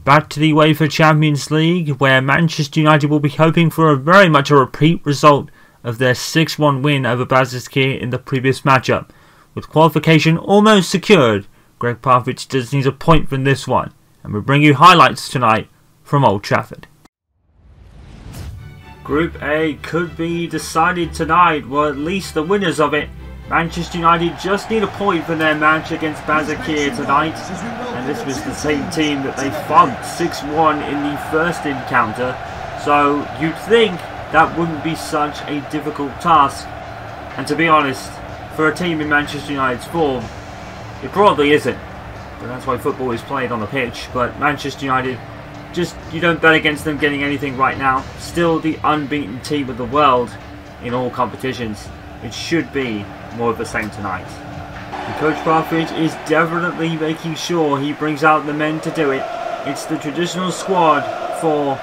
Back to the UEFA Champions League, where Manchester United will be hoping for very much a repeat result of their 6-1 win over Basaksehir in the previous matchup. With qualification almost secured, Gregg Popovich does need a point from this one, and we'll bring you highlights tonight from Old Trafford. Group A could be decided tonight, or at least the winners of it. Manchester United just need a point for their match against Basaksehir tonight, and this was the same team that they thumped 6-1 in the first encounter, so you'd think that wouldn't be such a difficult task. And to be honest, for a team in Manchester United's form, it probably isn't. But that's why football is played on the pitch. But Manchester United, just you don't bet against them getting anything right now. Still the unbeaten team of the world in all competitions. It should be more of the same tonight. And Coach Popovich is definitely making sure he brings out the men to do it. It's the traditional squad for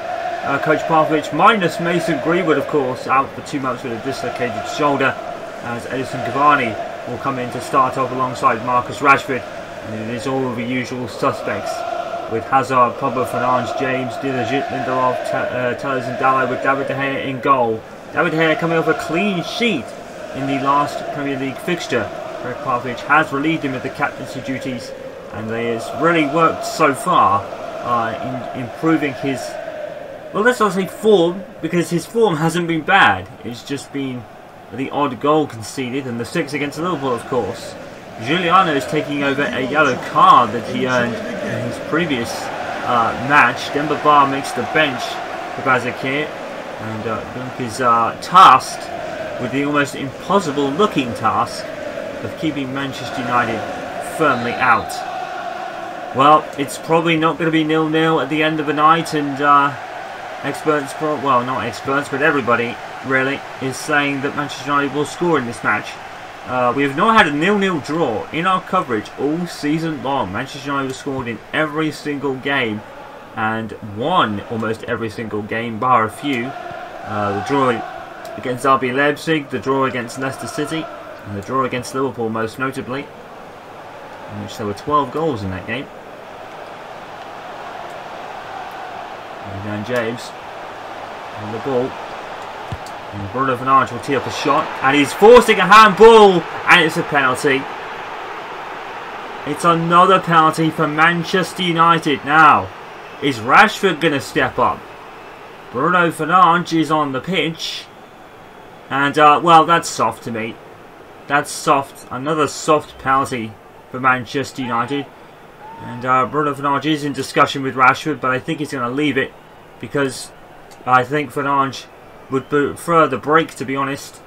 Coach Popovich, minus Mason Greenwood, of course, out for 2 months with a dislocated shoulder, as Edison Cavani will come in to start off alongside Marcus Rashford. And it is all the usual suspects, with Hazard, Pogba, Fernandes, James, Dilajit, Lindelof, Tellers and Dallo, with David De Gea in goal. David De Gea coming off a clean sheet in the last Premier League fixture. Gregg Popovich has relieved him of the captaincy duties, and he has really worked so far in improving his, well, let's not say form, because his form hasn't been bad. It's just been the odd goal conceded, and the 6 against Liverpool, of course. Giuliano is taking over a yellow card that he earned in his previous match. Demba Ba makes the bench for Basaksehir, and Dunk is tasked with the almost impossible looking task of keeping Manchester United firmly out. Well, it's probably not going to be 0-0 at the end of the night, and experts, well, not experts, but everybody really is saying that Manchester United will score in this match. We have not had a 0-0 draw in our coverage all season long. Manchester United has scored in every single game and won almost every single game, bar a few. The draw against RB Leipzig, the draw against Leicester City, and the draw against Liverpool most notably, in which there were 12 goals in that game. And James on the ball. And Bruno Fernandes will tee up a shot, and he's forcing a handball, and it's a penalty. It's another penalty for Manchester United. Now, is Rashford going to step up? Bruno Fernandes is on the pitch, and well, that's soft to me. That's soft. Another soft penalty for Manchester United. And Bruno Fernandes is in discussion with Rashford, but I think he's going to leave it, because I think Fernandes would prefer the break, to be honest.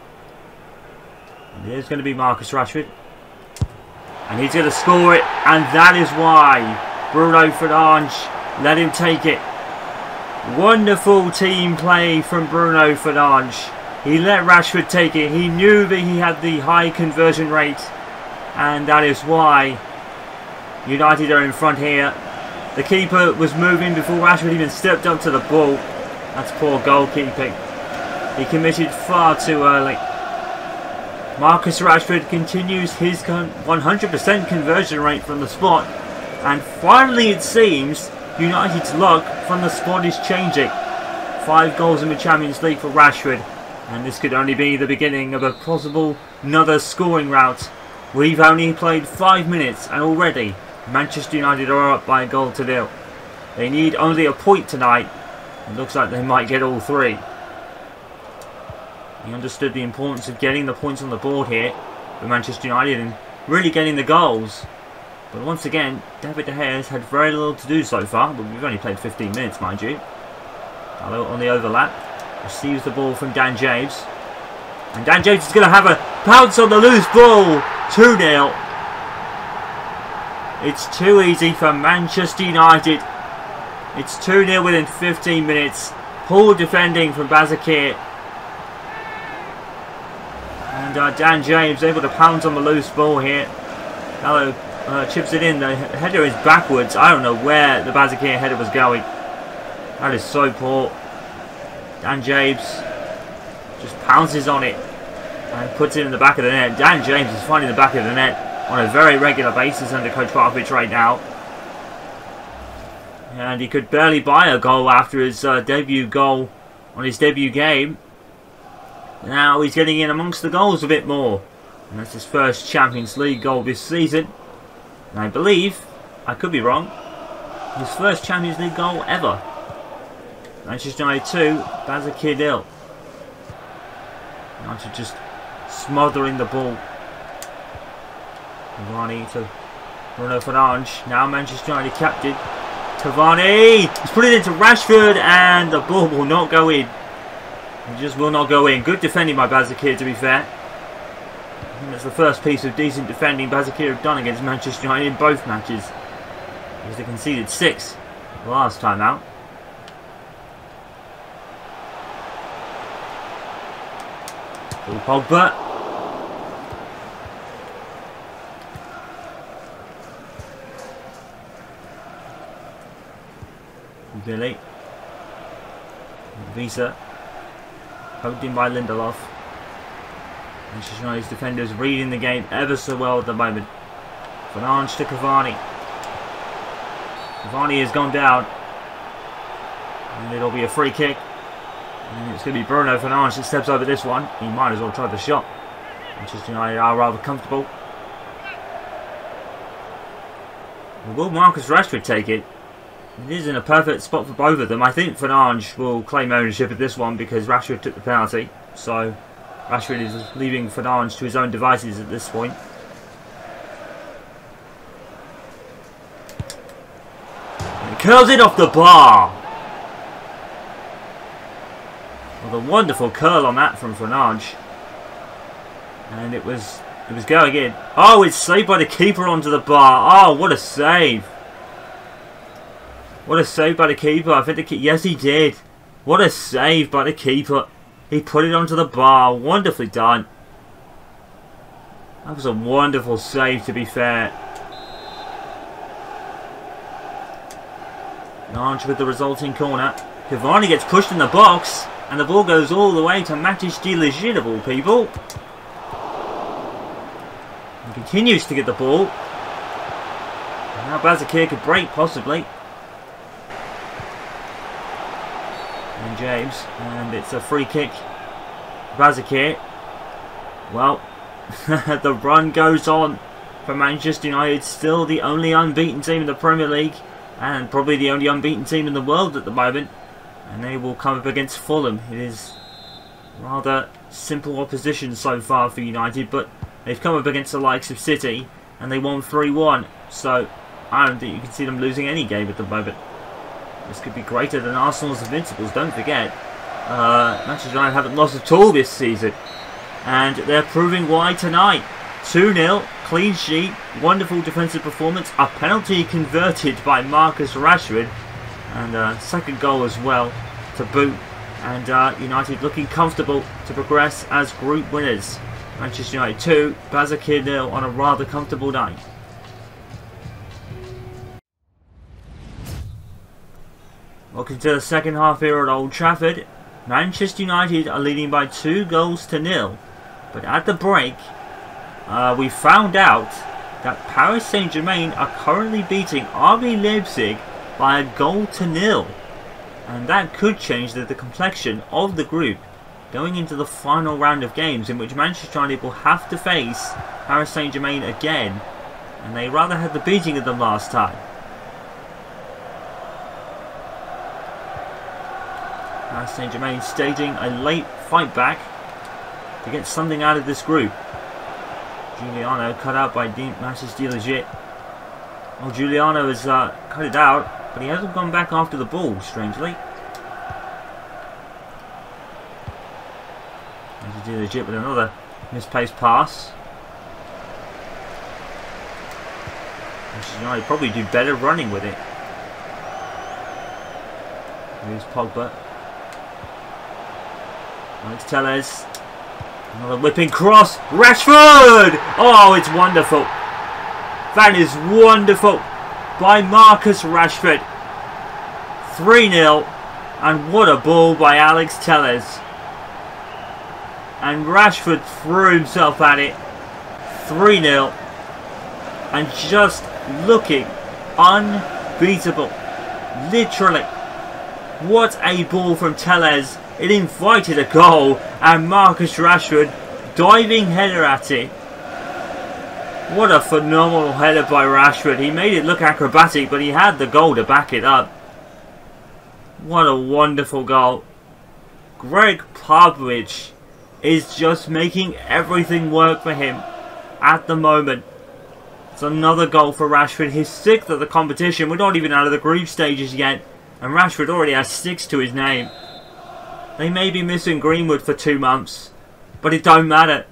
And here's going to be Marcus Rashford, and he's going to score it, and that is why Bruno Fernandes let him take it. Wonderful team play from Bruno Fernandes. He let Rashford take it. He knew that he had the high conversion rate, and that is why United are in front here. The keeper was moving before Rashford even stepped up to the ball. That's poor goalkeeping. He committed far too early. Marcus Rashford continues his 100% conversion rate from the spot. And finally, it seems, United's luck from the spot is changing. 5 goals in the Champions League for Rashford. And this could only be the beginning of a possible another scoring route. We've only played 5 minutes, and already Manchester United are up by a goal to 0. They need only a point tonight. It looks like they might get all 3. He understood the importance of getting the points on the board here for Manchester United and really getting the goals. But once again, David De Gea has had very little to do so far, but we've only played 15 minutes, mind you. Dallo on the overlap. Receives the ball from Dan James. And Dan James is going to have a pounce on the loose ball. 2-0. It's too easy for Manchester United. It's 2-0 within 15 minutes. Poor defending from Basaksehir. And Dan James able to pounce on the loose ball here. Dallo chips it in. The header is backwards. I don't know where the Basaksehir header was going. That is so poor. Dan James just pounces on it and puts it in the back of the net. Dan James is finding the back of the net on a very regular basis under Coach Popovich right now. And he could barely buy a goal after his debut goal on his debut game. Now he's getting in amongst the goals a bit more. And that's his first Champions League goal this season. And I believe, I could be wrong, his first Champions League goal ever. Manchester United 2, Basaksehir 0. United just smothering the ball. Cavani to Bruno Fernandes. Now Manchester United captain. Cavani! He's put it into Rashford and the ball will not go in. It just will not go in. Good defending by Basaksehir, to be fair. I think that's the first piece of decent defending Basaksehir have done against Manchester United in both matches. Because they conceded 6 the last time out. Pogba. Billy. Visa. Poked in by Lindelof. Manchester United's defenders reading the game ever so well at the moment. Fernandes to Cavani. Cavani has gone down. And it'll be a free kick. And it's going to be Bruno Fernandes that steps over this one. He might as well try the shot. Manchester United are rather comfortable. Will Marcus Rashford take it? It is in a perfect spot for both of them. I think Fernandes will claim ownership of this one because Rashford took the penalty. So Rashford is leaving Fernandes to his own devices at this point. And he curls it off the bar. Well, a wonderful curl on that from Fernandes. And it was going in. Oh, it's saved by the keeper onto the bar. Oh, what a save. What a save by the keeper. I think the keeper, yes, he did. What a save by the keeper. He put it onto the bar. Wonderfully done. That was a wonderful save, to be fair. Fernandes with the resulting corner. Cavani gets pushed in the box. And the ball goes all the way to Matic de Ligt, of all people. He continues to get the ball. And now Basaksehir could break, possibly. And James. And it's a free kick. Basaksehir. Well, the run goes on for Manchester United. Still the only unbeaten team in the Premier League. And probably the only unbeaten team in the world at the moment. And they will come up against Fulham. It is rather simple opposition so far for United, but they've come up against the likes of City and they won 3-1. So I don't think you can see them losing any game at the moment. This could be greater than Arsenal's Invincibles. Don't forget, Manchester United haven't lost at all this season, and they're proving why tonight. 2-0, clean sheet, wonderful defensive performance, a penalty converted by Marcus Rashford. And a second goal as well to boot. And United looking comfortable to progress as group winners. Manchester United 2, Basaksehir 0 on a rather comfortable night. Welcome to the second half here at Old Trafford. Manchester United are leading by 2-0. But at the break, we found out that Paris Saint-Germain are currently beating RB Leipzig by 1-0, and that could change the complexion of the group going into the final round of games, in which Manchester United will have to face Paris Saint-Germain again, and they rather had the beating of them last time. Paris Saint-Germain staging a late fight back to get something out of this group. Giuliano cut out by Matic de Ligt. Well, Giuliano has cut it out, but he hasn't gone back after the ball, strangely. Matic de Ligt with another misplaced pass. Manchester United probably do better running with it. Here's Pogba. Alex Telles. Another whipping cross. Rashford! Oh, it's wonderful. That is wonderful by Marcus Rashford. 3-0. And what a ball by Alex Telles. And Rashford threw himself at it. 3-0. And just looking unbeatable. Literally. What a ball from Tellez. It invited a goal, and Marcus Rashford diving header at it. What a phenomenal header by Rashford. He made it look acrobatic, but he had the goal to back it up. What a wonderful goal. Gregg Popovich is just making everything work for him at the moment. It's another goal for Rashford, his 6th of the competition. We're not even out of the group stages yet, and Rashford already has 6 to his name. They may be missing Greenwood for 2 months, but it don't matter.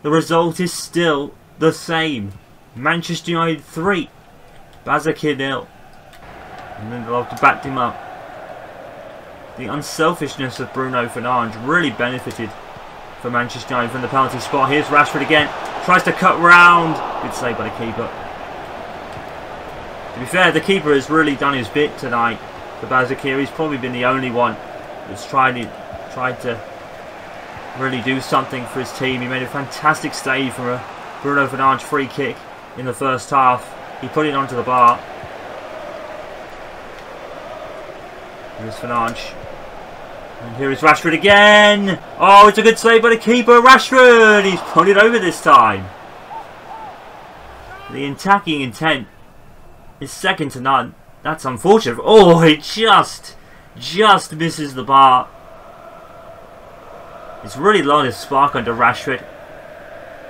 The result is still the same. Manchester United 3, Basaksehir 0. And then they'll have to back him up. The unselfishness of Bruno Fernandes really benefited for Manchester United from the penalty spot. Here's Rashford again. Tries to cut round. Good save by the keeper. To be fair, the keeper has really done his bit tonight for Basaksehir. He's probably been the only one that's tried to really do something for his team. He made a fantastic save from a Bruno Fernandes free kick in the first half. He put it onto the bar. Here's Fernandes. And here is Rashford again. Oh, it's a good save by the keeper. Rashford! He's put it over this time. The attacking intent is second to none. That's unfortunate. Oh, it just misses the bar. It's really lost his spark under Rashford.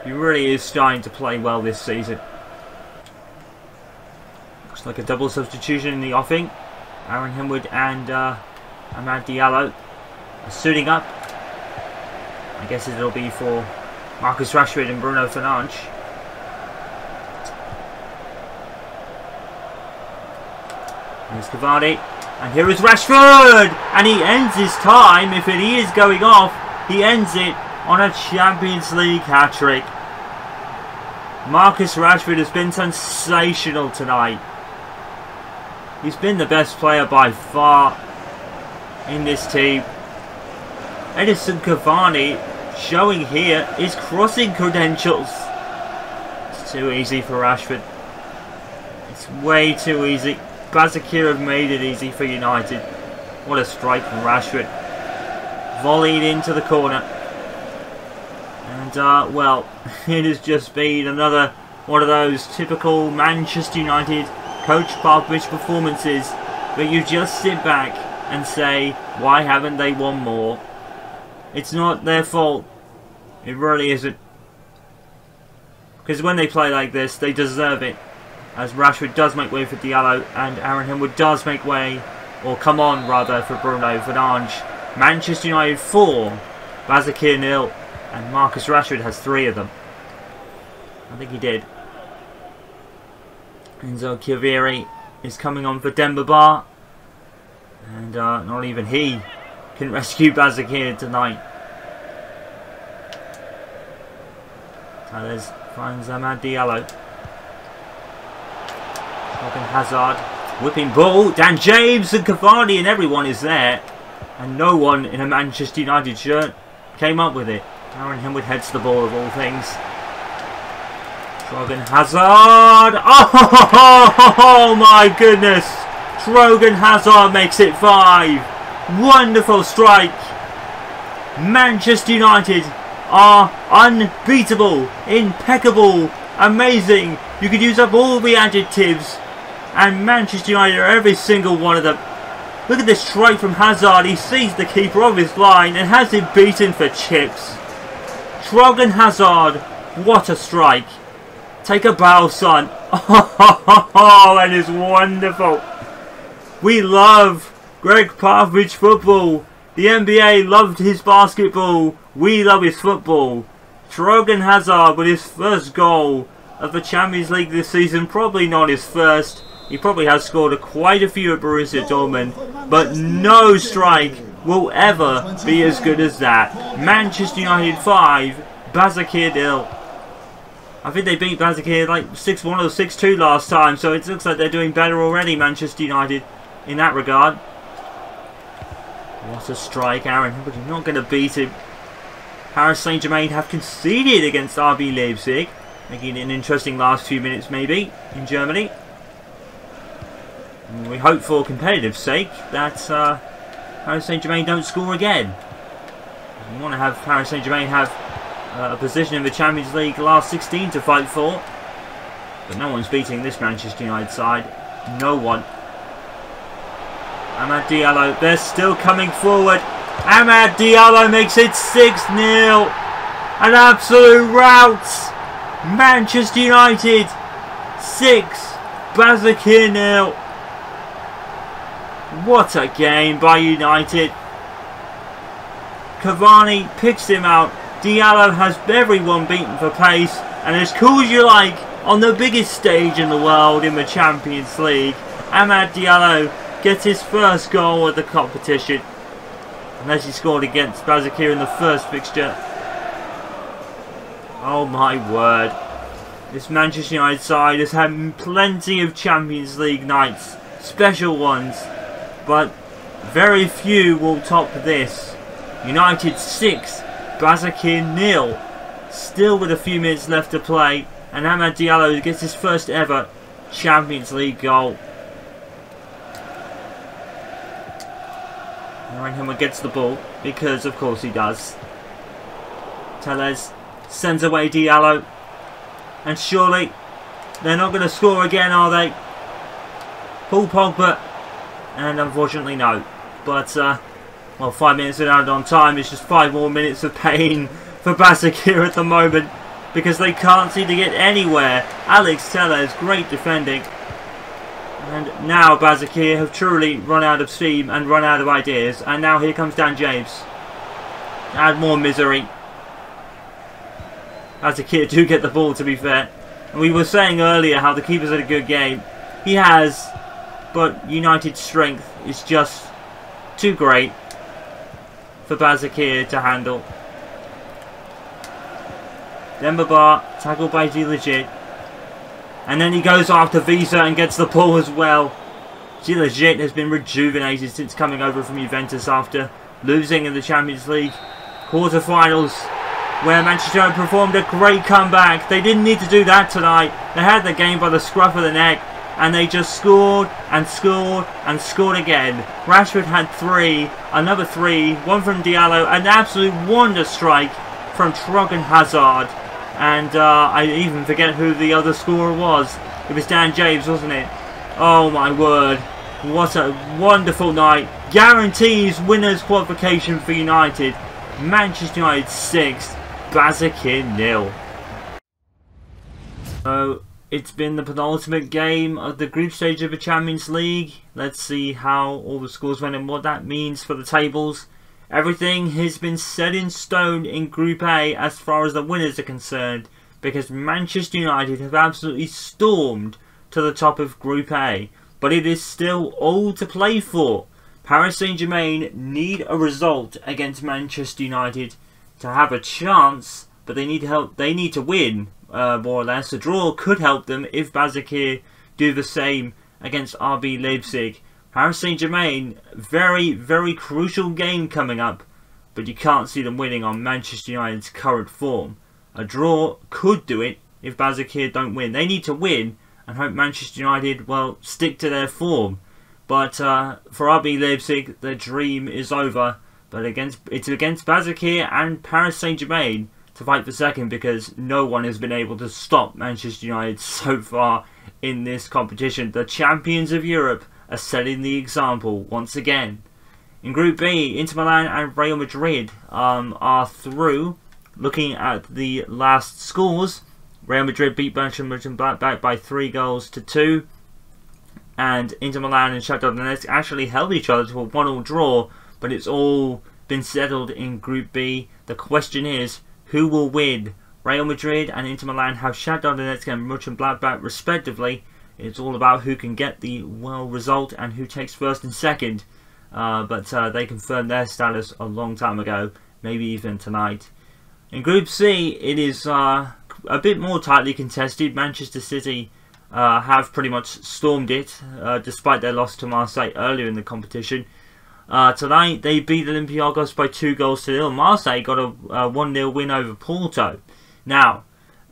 He really is starting to play well this season. Looks like a double substitution in the offing. Aaron Hemwood and Amad Diallo are suiting up. I guess it'll be for Marcus Rashford and Bruno Fernandes. Here's Cavani. And here is Rashford! And he ends his time. If it is going off, he ends it on a Champions League hat-trick. Marcus Rashford has been sensational tonight. He's been the best player by far in this team. Edison Cavani showing here his crossing credentials. It's too easy for Rashford. It's way too easy. Basaksehir have made it easy for United. What a strike from Rashford. Volleyed into the corner. And, well, it has just been another one of those typical Manchester United Coach Popovich performances where you just sit back and say, why haven't they won more? It's not their fault. It really isn't. Because when they play like this, they deserve it. As Rashford does make way for Diallo and Aaron Hemwood does make way, or come on rather, for Bruno Fernandes. Manchester United 4, Basaksehir 0, and Marcus Rashford has 3 of them. I think he did. Enzo Chiaveri is coming on for Demba Ba. And not even he can rescue Basaksehir tonight. Tellez finds Amad Diallo. Morgan Hazard. Whipping ball. Dan James and Cavani and everyone is there. And no one in a Manchester United shirt came up with it. Aaron Hemwood heads the ball of all things. Morgan Hazard. Oh my goodness. Morgan Hazard makes it 5. Wonderful strike. Manchester United are unbeatable, impeccable, amazing. You could use up all the adjectives, and Manchester United are every single one of them. Look at this strike from Hazard. He sees the keeper of his line and has him beaten for chips. Morgan Hazard, what a strike. Take a bow, son. Oh, that is wonderful. We love Gregg Popovich football. The NBA loved his basketball. We love his football. Morgan Hazard with his first goal of the Champions League this season. Probably not his first. He probably has scored quite a few at Borussia Dortmund. But no strike will ever be as good as that. Manchester United 5, Basaksehir 0. I think they beat Basaksehir like 6-1 or 6-2 last time. So it looks like they're doing better already, Manchester United, in that regard. What a strike, Aaron. But you're not going to beat him. Paris Saint-Germain have conceded against RB Leipzig, making it an interesting last few minutes maybe in Germany. And we hope for competitive sake that Paris Saint-Germain don't score again. We want to have Paris Saint-Germain have a position in the Champions League last 16 to fight for. But no one's beating this Manchester United side. No one. Amad Diallo, they're still coming forward. Amad Diallo makes it 6-0. An absolute rout. Manchester United 6, Basaksehir 0. What a game by United. Cavani picks him out. Diallo has everyone beaten for pace, and as cool as you like, on the biggest stage in the world in the Champions League, Amad Diallo gets his first goal of the competition. Unless he scored against Basaksehir in the first fixture. Oh my word. This Manchester United side has had plenty of Champions League nights, special ones, but very few will top this. United 6, Basaksehir 0. Still with a few minutes left to play, and Amad Diallo gets his first ever Champions League goal. Ranghammer gets the ball, because of course he does. Tellez sends away Diallo. And surely they're not going to score again, are they? Paul Pogba. And unfortunately no. But, well, 5 minutes without on time. It's just 5 more minutes of pain for Basaksehir at the moment. Because they can't seem to get anywhere. Alex Tellez, great defending. And now Basaksehir have truly run out of steam and run out of ideas. And now here comes Dan James. Add more misery. Basaksehir do get the ball, to be fair. And we were saying earlier how the keeper's had a good game. He has. But United's strength is just too great for Basaksehir to handle. Demba tackled by Gillegit. And then he goes after Visa and gets the ball as well. Gillegit has been rejuvenated since coming over from Juventus after losing in the Champions League quarterfinals, where Manchester United performed a great comeback. They didn't need to do that tonight. They had the game by the scruff of the neck, and they just scored and scored and scored again. Rashford had 3, another 3, one from Diallo, an absolute wonder strike from Trogan Hazard. And I even forget who the other scorer was. It was Dan James, wasn't it? Oh my word. What a wonderful night. Guarantees winners qualification for United. Manchester United 6, Basaksehir 0. So it's been the penultimate game of the group stage of the Champions League. Let's see how all the scores went and what that means for the tables. Everything has been set in stone in Group A as far as the winners are concerned, because Manchester United have absolutely stormed to the top of Group A. But it is still all to play for. Paris Saint-Germain need a result against Manchester United to have a chance, but they need help. They need to win, more or less. A draw could help them if Basaksehir do the same against RB Leipzig. Paris Saint-Germain, very, very crucial game coming up, but you can't see them winning on Manchester United's current form. A draw could do it if Basaksehir don't win. They need to win and hope Manchester United, well, stick to their form. But for RB Leipzig, the dream is over. But it's against Basaksehir and Paris Saint-Germain to fight for second, because no one has been able to stop Manchester United so far in this competition. The champions of Europe are setting the example once again. In Group B, Inter Milan and Real Madrid are through. Looking at the last scores, Real Madrid beat Mönchengladbach by 3-2. And Inter Milan and Shakhtar Donetsk actually held each other to a 1-1 draw, but it's all been settled in Group B. The question is, who will win? Real Madrid and Inter Milan have Shakhtar Donetsk and Mönchengladbach respectively. It's all about who can get the result and who takes first and second. But they confirmed their status a long time ago, maybe even tonight. In Group C, it is a bit more tightly contested. Manchester City have pretty much stormed it, despite their loss to Marseille earlier in the competition. Tonight, they beat Olympiacos by 2-0. Marseille got a 1-0 win over Porto. Now,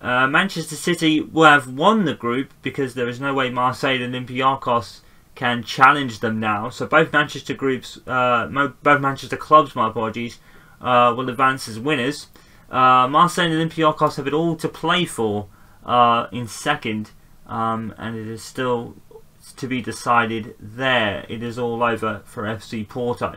Manchester City will have won the group, because there is no way Marseille and Olympiacos can challenge them now. So both Manchester groups, both Manchester clubs, my apologies, will advance as winners. Marseille and Olympiacos have it all to play for in second, and it is still to be decided there. It is all over for FC Porto.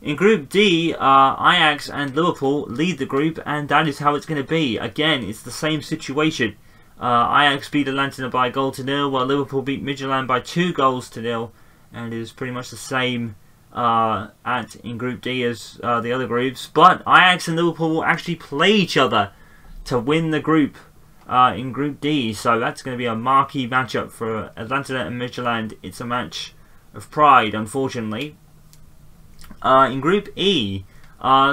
In Group D, Ajax and Liverpool lead the group, and that is how it's going to be. Again, it's the same situation. Ajax beat Atalanta by 1-0, while Liverpool beat Midtjylland by 2-0, and it is pretty much the same in Group D as the other groups. But Ajax and Liverpool will actually play each other to win the group in Group D, so that's going to be a marquee matchup for Atalanta and Midtjylland. It's a match of pride, unfortunately. In Group E,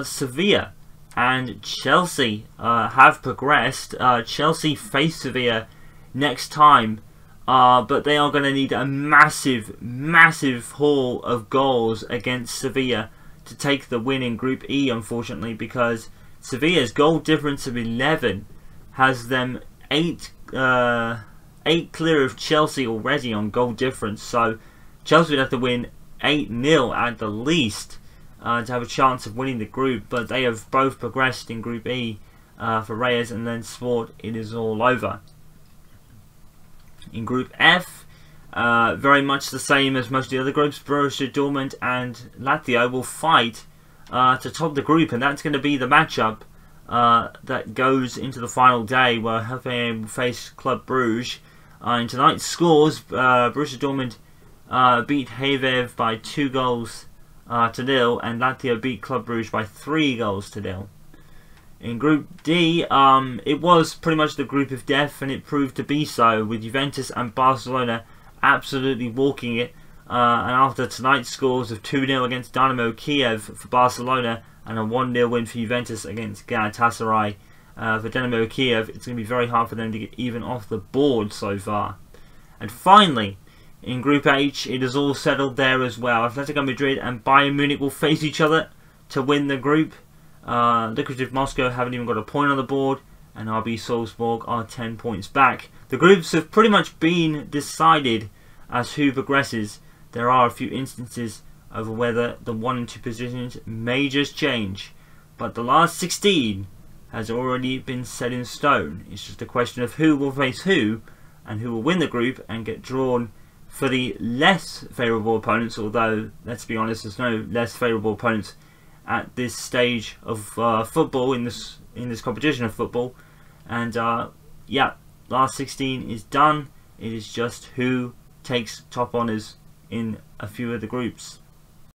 Sevilla and Chelsea have progressed. Chelsea face Sevilla next time, but they are going to need a massive, massive haul of goals against Sevilla to take the win in Group E, unfortunately, because Sevilla's goal difference of 11 has them 8 clear of Chelsea already on goal difference. So Chelsea would have to win 8-0 at the least to have a chance of winning the group, but they have both progressed in Group E for Reyes and then Sport. It is all over. In Group F, very much the same as most of the other groups. Borussia Dortmund and Lazio will fight to top the group, and that's going to be the matchup that goes into the final day, where Hoffenheim will face Club Brugge. In tonight's scores, Borussia Dortmund beat Havev by 2-0, and Lazio beat Club Brugge by 3-0. In Group D, it was pretty much the group of death, and it proved to be so, with Juventus and Barcelona absolutely walking it. And after tonight's scores of 2-0 against Dynamo Kiev for Barcelona and a 1-0 win for Juventus against Galatasaray for Dynamo Kiev, it's going to be very hard for them to get even off the board so far. And finally, in Group H, it is all settled there as well. Atletico Madrid and Bayern Munich will face each other to win the group. Lokomotiv Moscow haven't even got a point on the board, and RB Salzburg are 10 points back. The groups have pretty much been decided as who progresses. There are a few instances over whether the 1 and 2 positions may just change, but the last 16 has already been set in stone. It's just a question of who will face who and who will win the group and get drawn for the less favourable opponents, although, let's be honest, there's no less favourable opponents at this stage of football, in this competition of football. And yeah, last 16 is done. It is just who takes top honours in a few of the groups.